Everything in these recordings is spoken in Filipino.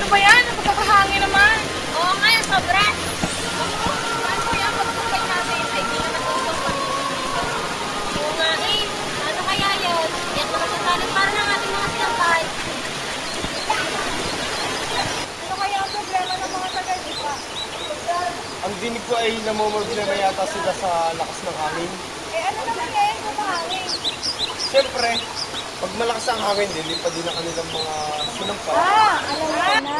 Ano ba yan? Ang pagkakahangin naman. Oo nga, sobra. Ano ko yan, pagkakay natin, ay di naman utong pag-ibig dito. Oo nga eh, ano kaya yun? Yan naman sa talent para ng ating mga sinampay. Ano kaya ang problema ng mga taga-lipa? Ang dinig ko ay namumroblema yata sila sa lakas ng hangin. Eh ano naman ngayon kung mahangin? Siyempre, pag malakas ang hangin, lilipad din ang kanilang mga sinampay. Alam ko na.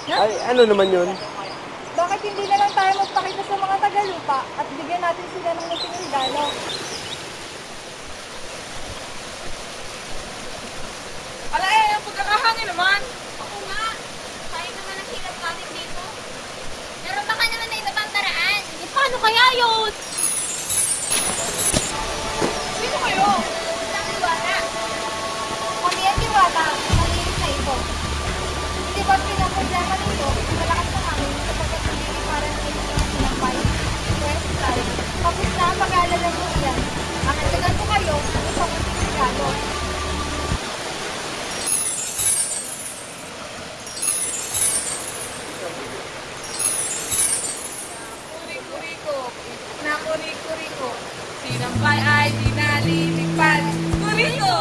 Ay, ano naman yun? Bakit hindi na lang tayo magpakita sa mga taga-lupa at bigyan natin sila ng muting regalo? Ala ang pagkakahangin naman. Oo nga, tayo naman ang hirap natin dito. Pero baka naman na iba pang paraan. Eh, paano kaya yun? Sino kayo? Isang liwata. Kami ang diwata, malinis na ito. Hindi ba't pinaproblema nito, malakas na hangin sapagkat hindi parang sa inyo ng sinampay? Yes, tayo. Tapos na ang pag-aalala mo yan. Ang halagan ko kayo, ano sa muting regalo? Kuri-kuri-ko, na kuri-kuri ko. Sinampay ay di nalilipad. Kuri-ko!